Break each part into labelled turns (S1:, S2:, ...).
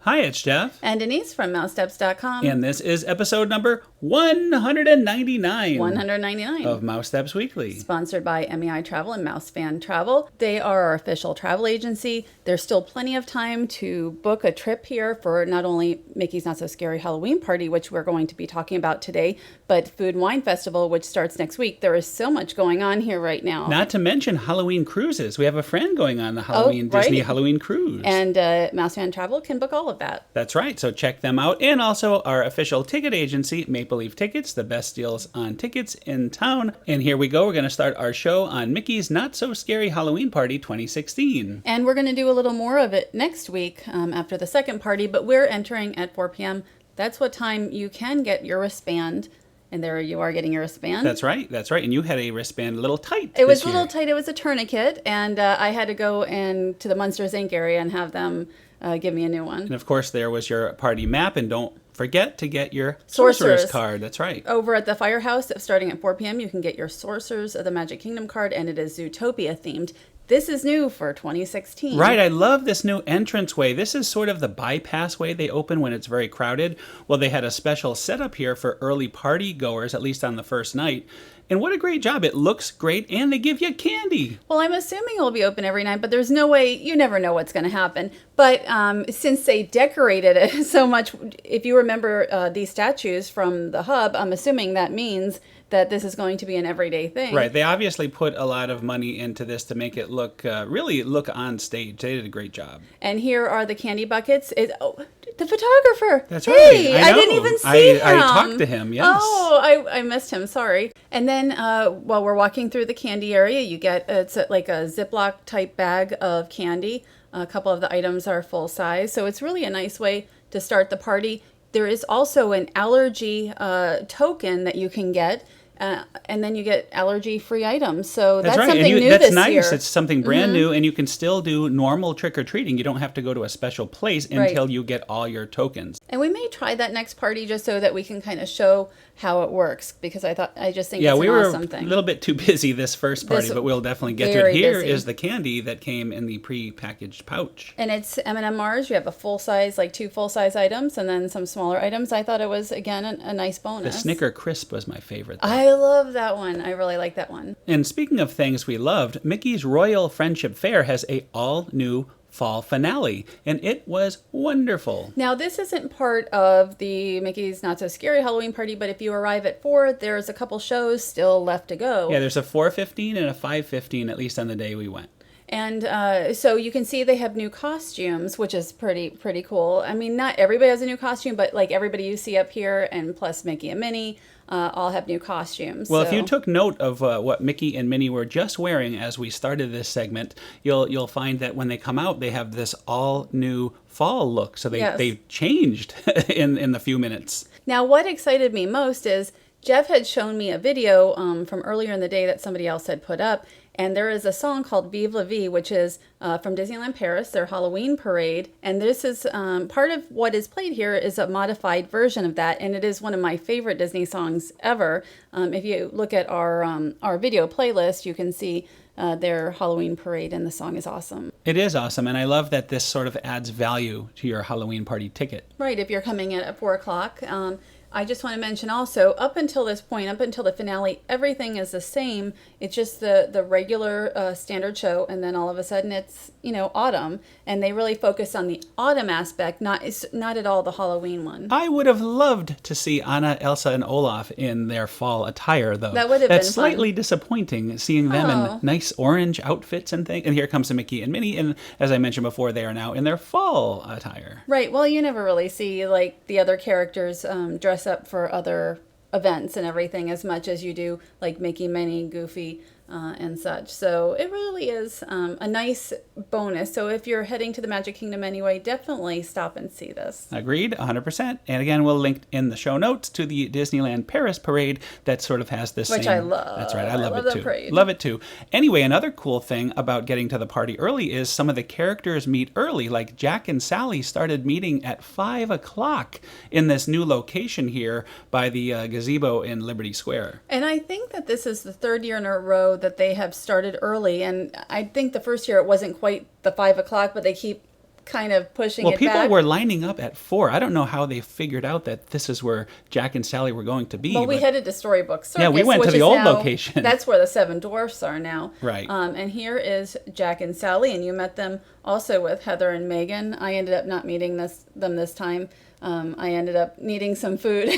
S1: Hi, it's Jeff.
S2: And Denise from Mousesteps.com.
S1: And this is episode number 199.
S2: 199.
S1: Of Mousesteps Weekly.
S2: Sponsored by MEI Travel and Mouse Fan Travel. They are our official travel agency. There's still plenty of time to book a trip here for not only Mickey's Not So Scary Halloween Party, which we're going to be talking about today, but Food and Wine Festival, which starts next week. There is so much going on here right now.
S1: Not to mention Halloween cruises. We have a friend going on the Disney Halloween cruise.
S2: And Mouse Fan Travel can book all of that.
S1: That's right. So check them out. And also our official ticket agency, Maple Leaf Tickets, the best deals on tickets in town. And here we go. We're going to start our show on Mickey's Not So Scary Halloween Party 2016.
S2: And we're going to do a little more of it next week after the second party, but we're entering at 4 p.m. That's what time you can get your wristband. And there you are getting your wristband.
S1: That's right. That's right. And you had a wristband a little tight.
S2: It was a little tight. It was a tourniquet. And I had to go to the Munsters Inc. area and have them give me a new one.
S1: And of course, there was your party map. And don't forget to get your Sorcerer's card. That's right.
S2: Over at the Firehouse, starting at 4 p.m., you can get your Sorcerers of the Magic Kingdom card. And it is Zootopia themed. This is new for 2016.
S1: Right. I love this new entranceway. This is sort of the bypass way they open when it's very crowded. Well, they had a special setup here for early party goers, at least on the first night. And what a great job. It looks great, and they give you candy.
S2: Well, I'm assuming it will be open every night, but there's no way, you never know what's going to happen. But since they decorated it so much, if you remember these statues from the hub, I'm assuming that means that this is going to be an everyday thing.
S1: Right. They obviously put a lot of money into this to make it look, really look on stage. They did a great job.
S2: And here are the candy buckets. The photographer.
S1: That's right.
S2: Hey, I didn't even see him.
S1: I talked to him, yes.
S2: Oh, I missed him. Sorry. And then while we're walking through the candy area, you get, it's like a Ziploc type bag of candy. A couple of the items are full size. So it's really a nice way to start the party. There is also an allergy token that you can get. And then you get allergy-free items. So that's right. Something new
S1: that's
S2: this
S1: nice.
S2: year.
S1: It's something brand new, and you can still do normal trick-or-treating. You don't have to go to a special place until you get all your tokens.
S2: And we may try that next party just so that we can kind of show how it works, because I just think it's an awesome thing.
S1: We were a little bit too busy this first party, but we'll definitely get to it. Here is the candy that came in the pre-packaged pouch.
S2: And it's M&M Mars. You have a full-size, like 2 full-size items, and then some smaller items. I thought it was, again, a nice bonus.
S1: The Snicker Crisp was my favorite, though.
S2: I love that one. I really like that one.
S1: And speaking of things we loved, Mickey's Royal Friendship Faire has a all-new fall finale, and it was wonderful.
S2: Now, this isn't part of the Mickey's Not So Scary Halloween Party, but if you arrive at 4, there's a couple shows still left to go.
S1: Yeah, there's a 4:15 and a 5:15, at least on the day we went.
S2: And so you can see they have new costumes, which is pretty cool. I mean, not everybody has a new costume, but like everybody you see up here, and plus Mickey and Minnie, all have new costumes.
S1: Well, if you took note of what Mickey and Minnie were just wearing as we started this segment, you'll find that when they come out, they have this all new fall look. So they changed in the few minutes.
S2: Now, what excited me most is Jeff had shown me a video from earlier in the day that somebody else had put up. And there is a song called Vive La Vie, which is from Disneyland Paris, their Halloween parade. And this is part of what is played here is a modified version of that. And it is one of my favorite Disney songs ever. If you look at our video playlist, you can see their Halloween parade, and the song is awesome.
S1: It is awesome. And I love that this sort of adds value to your Halloween party ticket.
S2: Right. If you're coming in at 4 o'clock. I just want to mention also, up until this point, up until the finale, everything is the same. It's just the regular standard show, and then all of a sudden it's, autumn. And they really focus on the autumn aspect, not at all the Halloween one.
S1: I would have loved to see Anna, Elsa, and Olaf in their fall attire, though.
S2: That would have been
S1: That's slightly disappointing, seeing them in nice orange outfits and things. And here comes Mickey and Minnie, and as I mentioned before, they are now in their fall attire.
S2: Right. Well, you never really see, like, the other characters dress up for other events and everything as much as you do like Mickey, Minnie, Goofy, and such. So it really is a nice bonus. So if you're heading to the Magic Kingdom anyway, definitely stop and see this.
S1: Agreed, 100%. And again, we'll link in the show notes to the Disneyland Paris parade that sort of has this
S2: Which I love.
S1: That's right, I love it too.
S2: Parade.
S1: Love it too. Anyway, another cool thing about getting to the party early is some of the characters meet early. Like Jack and Sally started meeting at 5 o'clock in this new location here by the gazebo in Liberty Square.
S2: And I think that this is the 3rd year in a row that they have started early. And I think the first year it wasn't quite the 5 o'clock, but they keep kind of pushing
S1: Well,
S2: it
S1: people
S2: back.
S1: were lining up at 4. I don't know how they figured out that this is where Jack and Sally were going to be.
S2: Well, we headed to Storybook Circus.
S1: Yeah, we went to
S2: which
S1: the
S2: is
S1: old
S2: now,
S1: location.
S2: That's where the Seven Dwarfs are now.
S1: Right.
S2: And here is Jack and Sally, and you met them also with Heather and Megan. I ended up not meeting them this time. I ended up needing some food.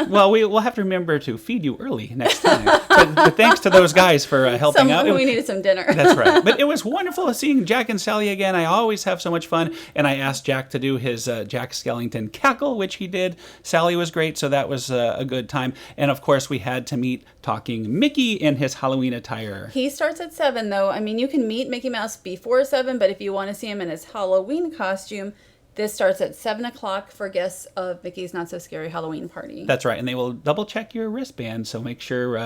S1: Well, we'll have to remember to feed you early next time. But thanks to those guys for helping out.
S2: We needed some dinner.
S1: That's right. But it was wonderful seeing Jack and Sally again. I always have so much fun. And I asked Jack to do his Jack Skellington cackle, which he did. Sally was great, so that was a good time. And of course, we had to meet Talking Mickey in his Halloween attire.
S2: He starts at 7, though. I mean, you can meet Mickey Mouse before 7, but if you want to see him in his Halloween costume, this starts at 7 o'clock for guests of Mickey's Not So Scary Halloween Party.
S1: That's right, and they will double check your wristband, so make sure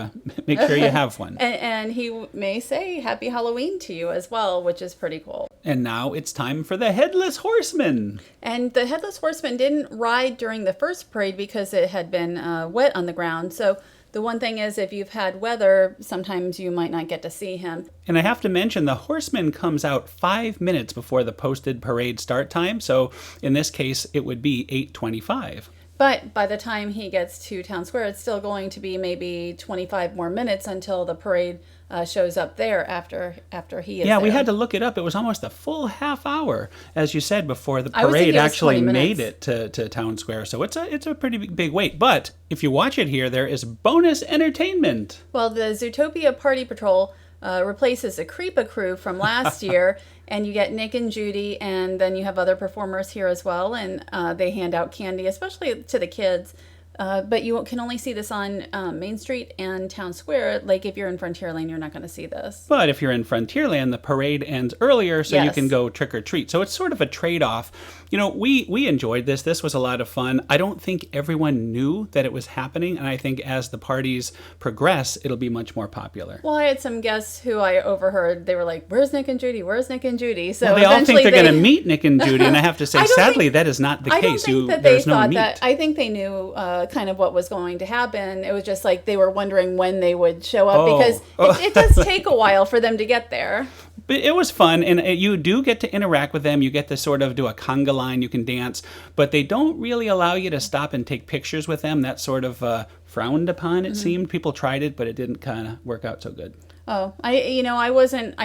S1: you have one.
S2: And he may say Happy Halloween to you as well, which is pretty cool.
S1: And now it's time for the Headless Horseman.
S2: And the Headless Horseman didn't ride during the first parade because it had been wet on the ground. So the one thing is, if you've had weather, sometimes you might not get to see him.
S1: And I have to mention, the horseman comes out 5 minutes before the posted parade start time. So in this case, it would be 8:25.
S2: But by the time he gets to Town Square, it's still going to be maybe 25 more minutes until the parade shows up there after he is
S1: Yeah, we
S2: there.
S1: had to look it up. It was almost a full half hour, as you said, before the
S2: I was thinking
S1: parade
S2: it was
S1: actually
S2: 20
S1: made
S2: minutes.
S1: it to Town Square. So it's a pretty big wait. But if you watch it here, there is bonus entertainment.
S2: Well, the Zootopia Party Patrol replaces the Creepa Crew from last year, and you get Nick and Judy, and then you have other performers here as well, and they hand out candy, especially to the kids. But you can only see this on Main Street and Town Square. Like if you're in Frontierland, you're not going to see this.
S1: But if you're in Frontierland, the parade ends earlier, so you
S2: Yes.
S1: can go trick or treat. So it's sort of a trade-off. You know, we enjoyed this. This was a lot of fun. I don't think everyone knew that it was happening, and I think as the parties progress, it'll be much more popular.
S2: Well, I had some guests who I overheard. They were like, "Where's Nick and Judy? Where's Nick and Judy?" So
S1: Well, they all think
S2: eventually
S1: they're going to meet Nick and Judy, and I have to say,
S2: I don't
S1: sadly,
S2: think-
S1: that is not the
S2: I don't
S1: case.
S2: think that they
S1: There's no
S2: thought
S1: meet.
S2: that. I think they knew kind of what was going to happen. It was just like they were wondering when they would show up because it does take a while for them to get there.
S1: But it was fun, and you do get to interact with them. You get to sort of do a conga line. You can dance, but they don't really allow you to stop and take pictures with them. That's sort of frowned upon, it seemed. People tried it, but it didn't kind of work out so good.
S2: Oh, I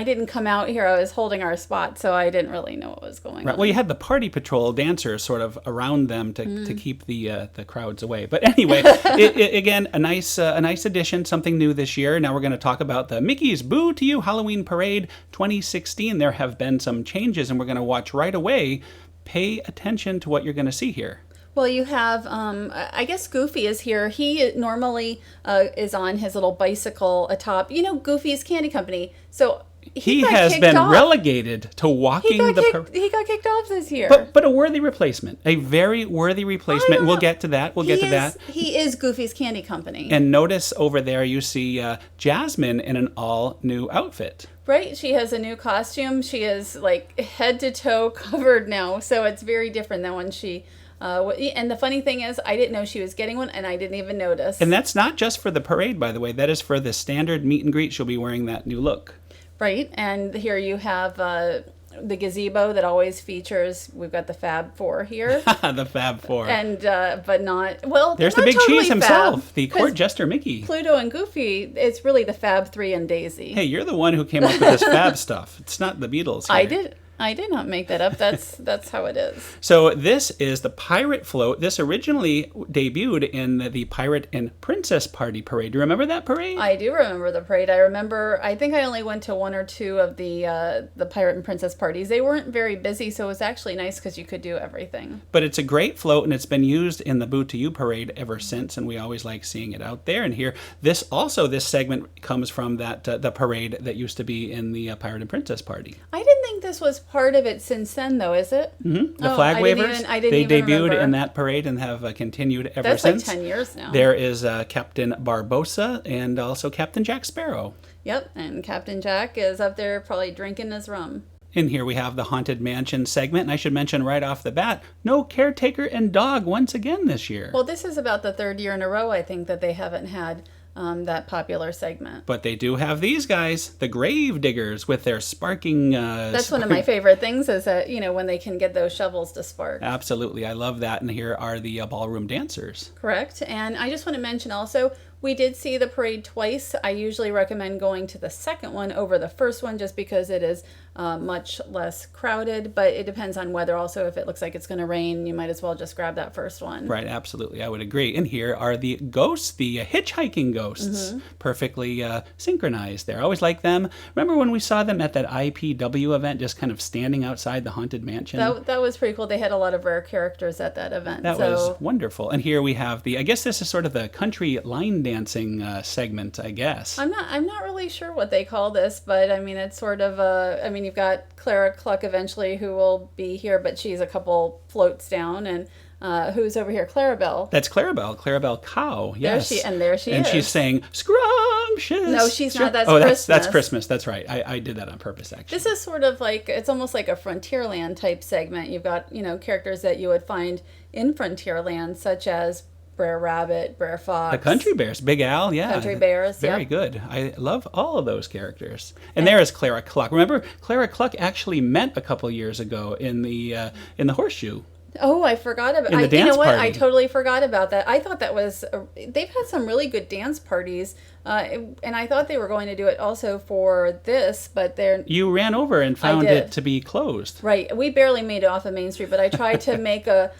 S2: didn't come out here. I was holding our spot, so I didn't really know what was going
S1: Right.
S2: on.
S1: Well, you had the party patrol dancers sort of around them to keep the crowds away. But anyway, again, a nice addition, something new this year. Now we're going to talk about the Mickey's Boo to You Halloween Parade 2016. There have been some changes, and we're going to watch right away. Pay attention to what you're going to see here.
S2: Well, you have, I guess Goofy is here. He normally is on his little bicycle atop, Goofy's Candy Company. So
S1: He
S2: got
S1: has
S2: kicked
S1: been
S2: off.
S1: relegated to walking
S2: He got kicked off this year.
S1: But a worthy replacement, a very worthy replacement. We'll get to that.
S2: He is Goofy's Candy Company.
S1: And notice over there you see Jasmine in an all-new outfit.
S2: Right? She has a new costume. She is like head to toe covered now. So it's very different than when she... and the funny thing is, I didn't know she was getting one, and I didn't even notice.
S1: And that's not just for the parade, by the way. That is for the standard meet and greet. She'll be wearing that new look.
S2: Right, and here you have the gazebo that always features. We've got the Fab Four here,
S1: The Fab Four.
S2: and but not well.
S1: There's
S2: they're
S1: the
S2: not
S1: big
S2: totally
S1: cheese himself,
S2: Fab,
S1: the
S2: 'cause
S1: court jester Mickey.
S2: Pluto and Goofy. It's really the Fab Three and Daisy.
S1: Hey, you're the one who came up with this Fab stuff. It's not the Beatles. Here.
S2: I did not make that up. That's how it is.
S1: So this is the Pirate Float. This originally debuted in the Pirate and Princess Party Parade. Do you remember that parade?
S2: I do remember the parade. I think I only went to one or two of the Pirate and Princess parties. They weren't very busy, so it was actually nice because you could do everything.
S1: But it's a great float, and it's been used in the Boo to You parade ever since, and we always like seeing it out there and here. This segment comes from that the parade that used to be in the Pirate and Princess Party.
S2: I didn't think this was part of it since then, though, is it?
S1: Mm-hmm. The flag wavers,
S2: I
S1: they
S2: didn't even
S1: debuted
S2: remember.
S1: in that parade and have continued ever
S2: That's
S1: since.
S2: like 10 years now.
S1: There is Captain Barbossa and also Captain Jack Sparrow.
S2: Yep, and Captain Jack is up there probably drinking his rum.
S1: And here we have the Haunted Mansion segment. And I should mention right off the bat, no caretaker and dog once again this year.
S2: Well, this is about the third year in a row, I think, that they haven't had that popular segment.
S1: But they do have these guys, the grave diggers, with their sparking...
S2: That's one of my favorite things is that, when they can get those shovels to spark.
S1: Absolutely. I love that. And here are the ballroom dancers.
S2: Correct. And I just want to mention also, we did see the parade twice. I usually recommend going to the second one over the first one just because it is much less crowded, but it depends on weather also. If it looks like it's going to rain, you might as well just grab that first one.
S1: Right, absolutely. I would agree. And here are the ghosts, the hitchhiking ghosts, perfectly synchronized there. I always like them. Remember when we saw them at that IPW event, just kind of standing outside the Haunted Mansion?
S2: That was pretty cool. They had a lot of rare characters at that event.
S1: That was wonderful. And here we have I guess this is sort of the country line dancing segment, I guess.
S2: I'm not really sure what they call this, but I mean, it's sort of you've got Clara Cluck eventually who will be here, but she's a couple floats down, and who's over here? Clarabelle.
S1: That's Clarabelle Cow, yes.
S2: There she is.
S1: And she's saying, scrumptious.
S2: No, she's not. That's
S1: Christmas.
S2: Christmas.
S1: That's Christmas. That's right. I did that on purpose, actually.
S2: This is sort of like, it's almost like a Frontierland type segment. You've got, characters that you would find in Frontierland, such as Brer Rabbit, Brer Fox.
S1: The Country Bears, Big Al, yeah.
S2: Country Bears,
S1: Very good. I love all of those characters. And there is Clara Cluck. Remember, Clara Cluck actually met a couple years ago in the Horseshoe.
S2: Oh, I forgot about
S1: in the dance party.
S2: I totally forgot about that. I thought that was... they've had some really good dance parties, and I thought they were going to do it also for this, but they're...
S1: You ran over and found it to be closed.
S2: Right. We barely made it off of Main Street, but I tried to make a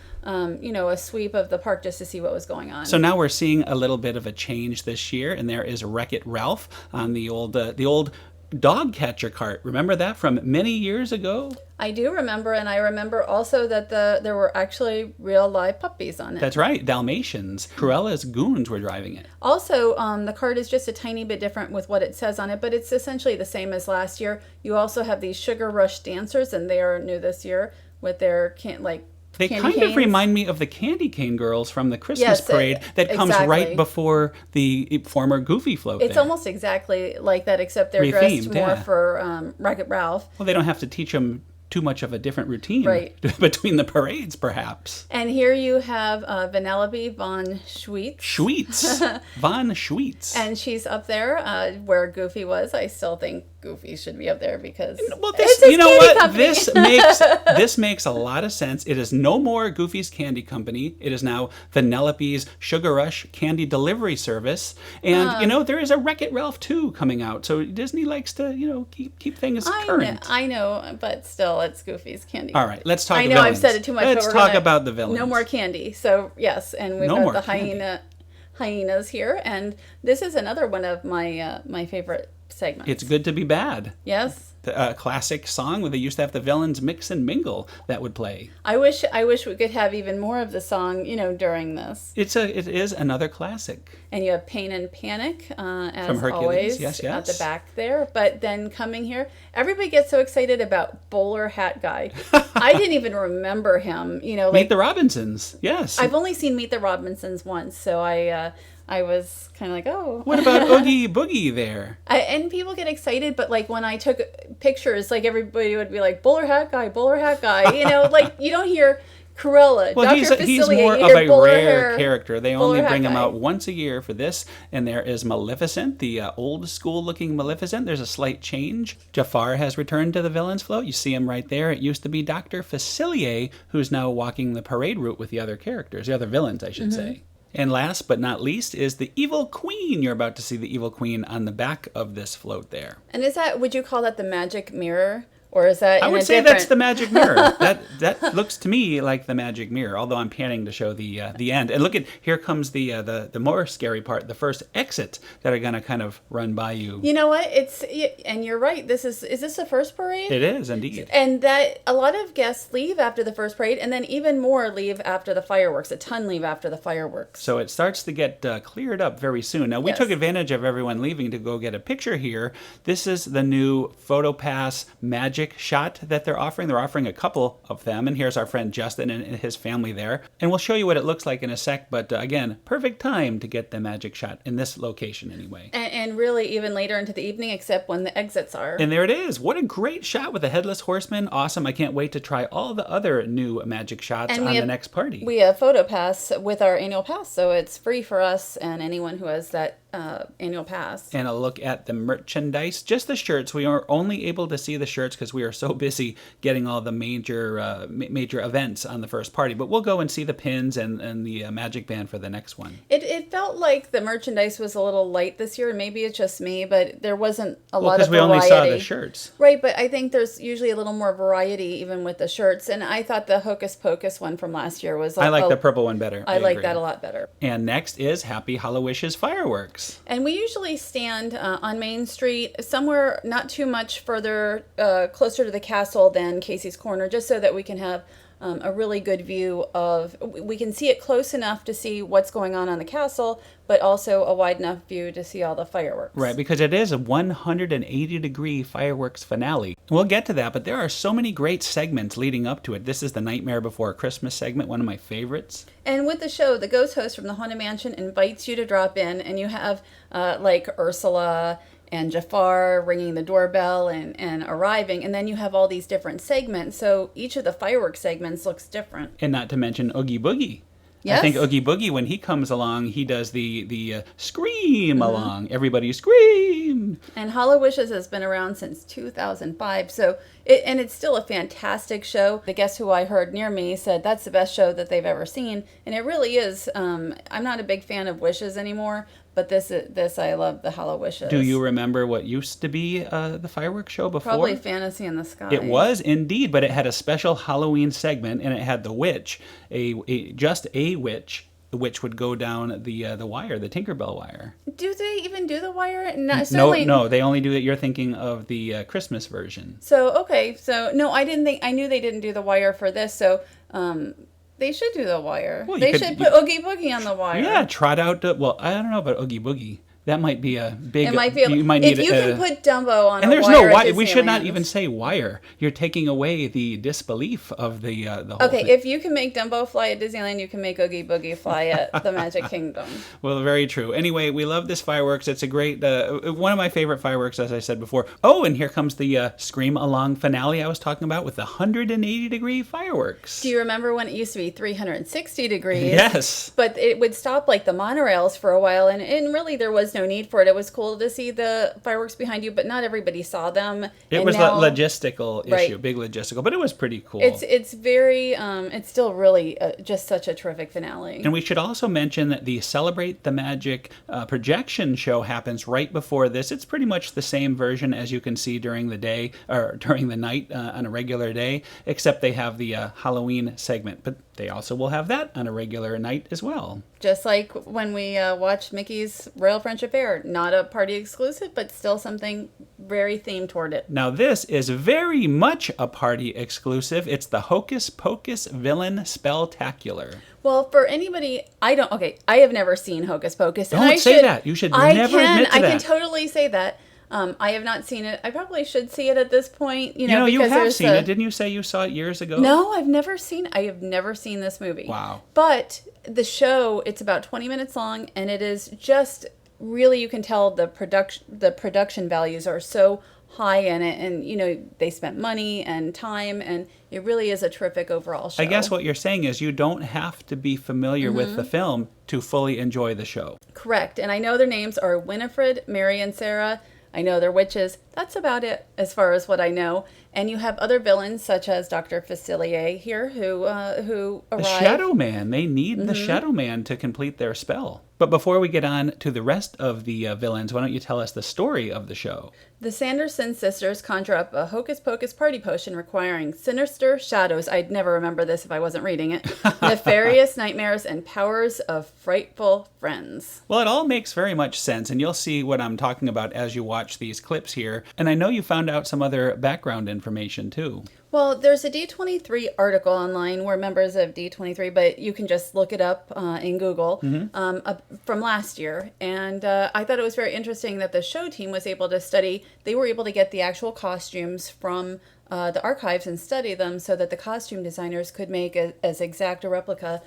S2: sweep of the park just to see what was going on.
S1: So now we're seeing a little bit of a change this year, and there is Wreck-It Ralph on the old dog catcher cart. Remember that from many years ago?
S2: I do remember, and I remember also that there were actually real live puppies on it.
S1: That's right, Dalmatians. Cruella's goons were driving it.
S2: Also, the cart is just a tiny bit different with what it says on it, but it's essentially the same as last year. You also have these Sugar Rush dancers, and they are new this year with their
S1: They kind
S2: canes.
S1: of remind me of the Candy Cane Girls from the Christmas parade that comes right before the former Goofy float.
S2: It's almost exactly like that, except they're dressed more for Wreck-It Ralph.
S1: Well, they don't have to teach them too much of a different routine between the parades, perhaps.
S2: And here you have Vanellope von
S1: Schweetz. Von Schweetz.
S2: And she's up there where Goofy was. I still think Goofy should be up there because
S1: this makes a lot of sense. It is no more Goofy's Candy Company. It is now Vanellope's Sugar Rush Candy Delivery Service. And there is a Wreck-It Ralph 2 coming out. So Disney likes to keep things current.
S2: I know, but still it's Goofy's Candy.
S1: All right, let's talk
S2: I know
S1: villains.
S2: I've said it too much.
S1: Let's talk about the villains.
S2: No more candy. So yes, and we've got the hyenas here, and this is another one of my favorite segments.
S1: It's Good to Be Bad.
S2: Yes.
S1: A classic song where they used to have the villains mix and mingle that would play.
S2: I wish we could have even more of the song, during this.
S1: It is another classic.
S2: And you have Pain and Panic, as
S1: from Hercules.
S2: always,
S1: yes.
S2: at the back there. But then coming here, everybody gets so excited about Bowler Hat Guy. I didn't even remember him.
S1: Meet the Robinsons. Yes.
S2: I've only seen Meet the Robinsons once, so I was kind of like, oh.
S1: What about Oogie Boogie there?
S2: And people get excited, but when I took pictures, everybody would be like, Bowler Hat Guy, Bowler Hat Guy. You don't hear Cruella,
S1: well,
S2: Dr. Facilier.
S1: He's more of a rare character. They only bring him out once a year for this. And there is Maleficent, the old school looking Maleficent. There's a slight change. Jafar has returned to the villains float. You see him right there. It used to be Dr. Facilier, who's now walking the parade route with the other characters, the other villains, I should say. And last but not least is the Evil Queen. You're about to see the Evil Queen on the back of this float there.
S2: And would you call that the magic mirror? Or is that
S1: I would say that's the magic mirror. That looks to me like the magic mirror, although I'm panning to show the end. And look here comes the more scary part, the first exit that are going to kind of run by you.
S2: You know what? And you're right. Is this the first parade?
S1: It is indeed.
S2: And that a lot of guests leave after the first parade, and then even more leave after the fireworks. A ton leave after the fireworks.
S1: So it starts to get cleared up very soon. Now we took advantage of everyone leaving to go get a picture here. This is the new PhotoPass magic shot that they're offering. They're offering a couple of them, and here's our friend Justin and his family there. And we'll show you what it looks like in a sec, but again, perfect time to get the magic shot in this location anyway.
S2: And really even later into the evening, except when the exits are.
S1: And there it is. What a great shot with the Headless Horseman. Awesome. I can't wait to try all the other new magic shots on the next party.
S2: We have PhotoPass with our annual pass, so it's free for us and anyone who has that annual pass.
S1: And a look at the merchandise, just the shirts. We are only able to see the shirts because we are so busy getting all the major events on the first party. But we'll go and see the pins and the magic band for the next one.
S2: It felt like the merchandise was a little light this year. Maybe it's just me, but there wasn't a lot of
S1: because we
S2: variety.
S1: only saw the shirts.
S2: Right, but I think there's usually a little more variety even with the shirts. And I thought the Hocus Pocus one from last year was...
S1: I like the purple one better.
S2: I like that a lot better.
S1: And next is Happy Hallowishes fireworks.
S2: And we usually stand on Main Street, somewhere not too much further, closer to the castle than Casey's Corner, just so that we can have a really good view of, we can see it close enough to see what's going on the castle, but also a wide enough view to see all the fireworks.
S1: Right, because it is a 180-degree fireworks finale. We'll get to that, but there are so many great segments leading up to it. This is the Nightmare Before Christmas segment, one of my favorites.
S2: And with the show, the ghost host from the Haunted Mansion invites you to drop in, and you have like Ursula and Jafar ringing the doorbell and arriving, and then you have all these different segments, so each of the fireworks segments looks different.
S1: And not to mention Oogie Boogie.
S2: Yes.
S1: I think Oogie Boogie, when he comes along, he does the scream along. Everybody scream!
S2: And Hollow Wishes has been around since 2005, so it's still a fantastic show. The guest who I heard near me said that's the best show that they've ever seen, and it really is. I'm not a big fan of Wishes anymore, but this I love the Hollow Wishes.
S1: Do you remember what used to be the fireworks show before?
S2: Probably Fantasy in the Sky.
S1: It was indeed, but it had a special Halloween segment, and it had the witch, just a witch. The witch would go down the wire, the Tinkerbell wire.
S2: Do they even do the wire?
S1: No, they only do it. You're thinking of the Christmas version.
S2: So no, I didn't think. I knew they didn't do the wire for this. So they should do the wire.
S1: Well,
S2: they should put Oogie Boogie on the wire.
S1: Yeah, trot out. I don't know about Oogie Boogie. That might be a big...
S2: It might be
S1: you might need
S2: if you can put Dumbo on
S1: and
S2: a
S1: there's
S2: wire
S1: no wire. We should
S2: Disneyland.
S1: not even say wire. You're taking away the disbelief of the whole
S2: Okay,
S1: thing.
S2: if you can make Dumbo fly at Disneyland, you can make Oogie Boogie fly at the Magic Kingdom.
S1: Well, very true. Anyway, we love this fireworks. It's a great... one of my favorite fireworks, as I said before. Oh, and here comes the Scream Along finale I was talking about with the 180-degree fireworks.
S2: Do you remember when it used to be 360 degrees?
S1: Yes.
S2: But it would stop like the monorails for a while, and really there was no need for it. It was cool to see the fireworks behind you, but not everybody saw them.
S1: It was a logistical issue,
S2: Right.
S1: Big logistical, but it was pretty cool.
S2: It's very, it's still really just such a terrific finale.
S1: And we should also mention that the Celebrate the Magic projection show happens right before this. It's pretty much the same version as you can see during the day or during the night on a regular day, except they have the Halloween segment, but they also will have that on a regular night as well.
S2: Just like when we watched Mickey's Royal Friendship Fair, not a party exclusive, but still something very themed toward it.
S1: Now this is very much a party exclusive. It's the Hocus Pocus Villain Spelltacular.
S2: Well, for anybody, I have never seen Hocus Pocus.
S1: Don't say that. You should never admit to
S2: I
S1: that.
S2: can totally say that. I have not seen it. I probably should see it at this point. You
S1: you have seen it. Didn't you say you saw it years ago?
S2: No, I have never seen this movie.
S1: Wow.
S2: But the show, it's about 20 minutes long, and it is just really, you can tell the production values are so high in it, and they spent money and time, and it really is a terrific overall show.
S1: I guess what you're saying is you don't have to be familiar with the film to fully enjoy the show.
S2: Correct. And I know their names are Winifred, Mary, and Sarah. I know they're witches. That's about it as far as what I know. And you have other villains such as Dr. Facilier here who arrive.
S1: The Shadow Man. They need the Shadow Man to complete their spell. But before we get on to the rest of the villains, why don't you tell us the story of the show?
S2: The Sanderson sisters conjure up a hocus pocus party potion requiring sinister shadows. I'd never remember this if I wasn't reading it. Nefarious nightmares and powers of frightful friends.
S1: Well, it all makes very much sense, and you'll see what I'm talking about as you watch these clips here. And I know you found out some other background information, too.
S2: Well, there's a D23 article online. We're members of D23, but you can just look it up in Google from last year. And I thought it was very interesting that the show team was able to study. They were able to get the actual costumes from the archives and study them so that the costume designers could make as exact a replica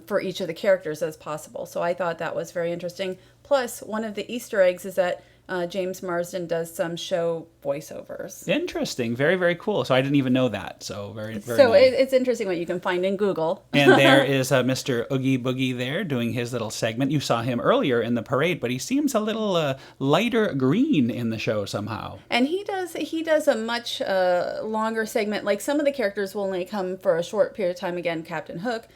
S2: for each of the characters as possible. So I thought that was very interesting. Plus, one of the Easter eggs is that James Marsden does some show voiceovers.
S1: Interesting. Very, very cool. So I didn't even know that. So very, very
S2: So
S1: nice.
S2: it's interesting what you can find in Google.
S1: And there is Mr. Oogie Boogie there doing his little segment. You saw him earlier in the parade, but he seems a little lighter green in the show somehow.
S2: And he does a much longer segment. Like some of the characters will only come for a short period of time. Again, Captain Hook,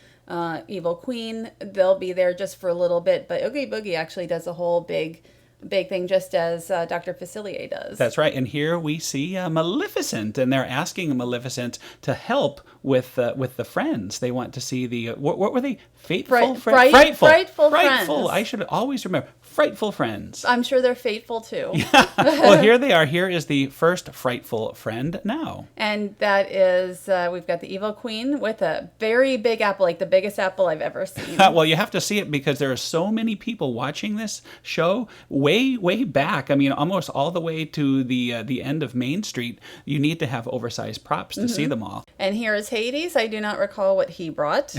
S2: Evil Queen, they'll be there just for a little bit. But Oogie Boogie actually does a whole big thing, just as Dr. Facilier does.
S1: That's right. And here we see Maleficent, and they're asking Maleficent to help with the friends. They want to see the what were they? Frightful
S2: Frightful
S1: friends.
S2: Friends.
S1: I should always remember. Frightful friends.
S2: I'm sure they're fateful too.
S1: Well, here they are. Here is the first frightful friend now.
S2: And that is, we've got the Evil Queen with a very big apple, like the biggest apple I've ever seen.
S1: Well, you have to see it because there are so many people watching this show way, way back. I mean, almost all the way to the end of Main Street. You need to have oversized props to see them all.
S2: And here is Hades. I do not recall what he brought.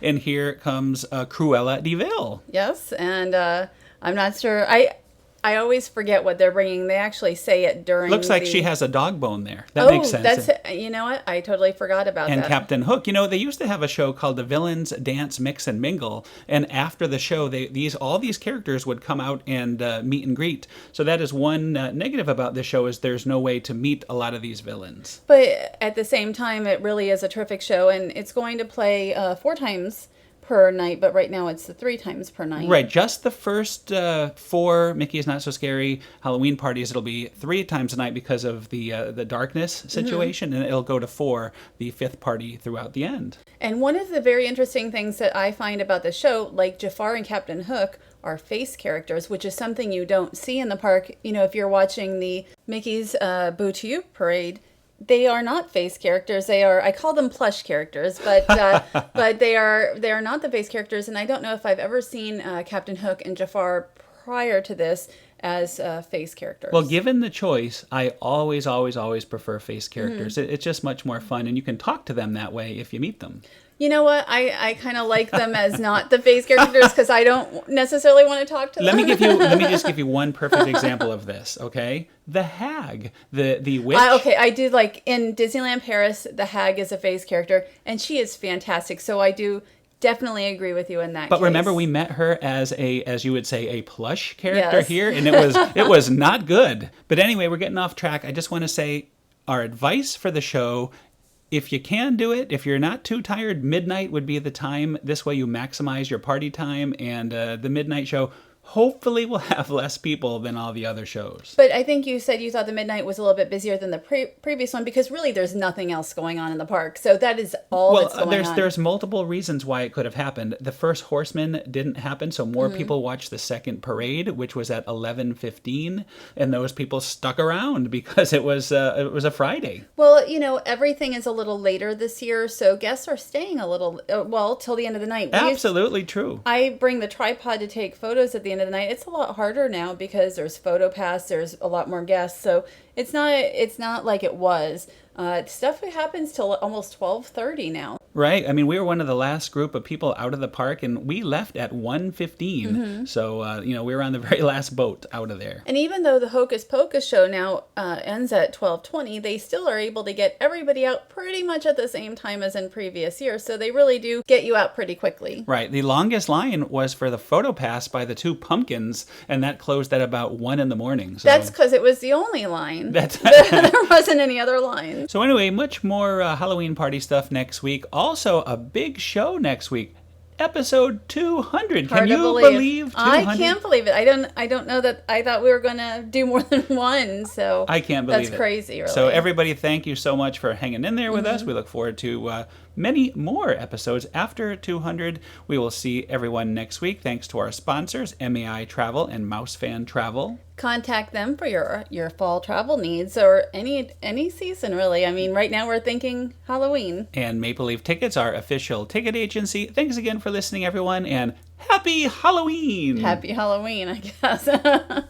S1: And here comes Cruella de Vil.
S2: Yes, and I'm not sure. I always forget what they're bringing. They actually say it during.
S1: Looks like she has a dog bone there. That makes sense.
S2: That's you know what? I totally forgot about
S1: and
S2: that.
S1: Captain Hook. They used to have a show called The Villains Dance, Mix, and Mingle. And after the show, all these characters would come out and meet and greet. So that is one negative about this show is there's no way to meet a lot of these villains.
S2: But at the same time, it really is a terrific show, and it's going to play 4 times per night, but right now it's the 3 times per night.
S1: Right, just the first 4 Mickey is Not So Scary Halloween parties. It'll be 3 times a night because of the darkness situation, and it'll go to 4 the 5th party throughout the end.
S2: And one of the very interesting things that I find about the show, like Jafar and Captain Hook, are face characters, which is something you don't see in the park. If you're watching the Mickey's Boo to You parade, they are not face characters. They are, I call them plush characters, but but they are not the face characters. And I don't know if I've ever seen Captain Hook and Jafar prior to this as face characters.
S1: Well, given the choice, I always prefer face characters. It's just much more fun, and you can talk to them that way if you meet them.
S2: You know what? I kind of like them as not the face characters because I don't necessarily want to talk to them.
S1: Let me just give you one perfect example of this, okay? The hag, the witch.
S2: Okay, I do like in Disneyland Paris, the hag is a face character, and she is fantastic. So I do definitely agree with you in that
S1: But
S2: case.
S1: remember, we met her as you would say, a plush character
S2: Yes.
S1: here, and it was not good. But anyway, we're getting off track. I just want to say our advice for the show. If you can do it, if you're not too tired, midnight would be the time. This way you maximize your party time, and the midnight show hopefully will have less people than all the other shows.
S2: But I think you said you thought the midnight was a little bit busier than the previous one because really there's nothing else going on in the park. So that is all that's going on.
S1: There's multiple reasons why it could have happened. The first Horseman didn't happen, so more people watched the second parade, which was at 11:15, and those people stuck around because it was a Friday.
S2: Well, everything is a little later this year, so guests are staying a little, till the end of the night.
S1: Absolutely true.
S2: I bring the tripod to take photos at the end of the night. It's a lot harder now because there's PhotoPass, there's a lot more guests, so it's not like it was. Stuff happens till almost 12:30 now.
S1: Right. I mean, we were one of the last group of people out of the park, and we left at 1:15. So, we were on the very last boat out of there.
S2: And even though the Hocus Pocus show now ends at 12:20, they still are able to get everybody out pretty much at the same time as in previous years. So they really do get you out pretty quickly.
S1: Right. The longest line was for the PhotoPass by the 2 pumpkins, and that closed at about 1 in the morning. So
S2: That's because it was the only line. There wasn't any other lines.
S1: So anyway, much more Halloween party stuff next week. Also, a big show next week. Episode 200. Can you believe 200?
S2: I can't believe it. I don't know that I thought we were going to do more than one. So
S1: I can't believe it.
S2: That's crazy, really.
S1: So everybody, thank you so much for hanging in there with us. We look forward to many more episodes after 200. We will see everyone next week. Thanks to our sponsors, MEI Travel and Mouse Fan Travel.
S2: Contact them for your fall travel needs or any season, really. I mean, right now we're thinking Halloween.
S1: And Maple Leaf Tickets, our official ticket agency. Thanks again for listening, everyone, and happy Halloween!
S2: Happy Halloween, I guess.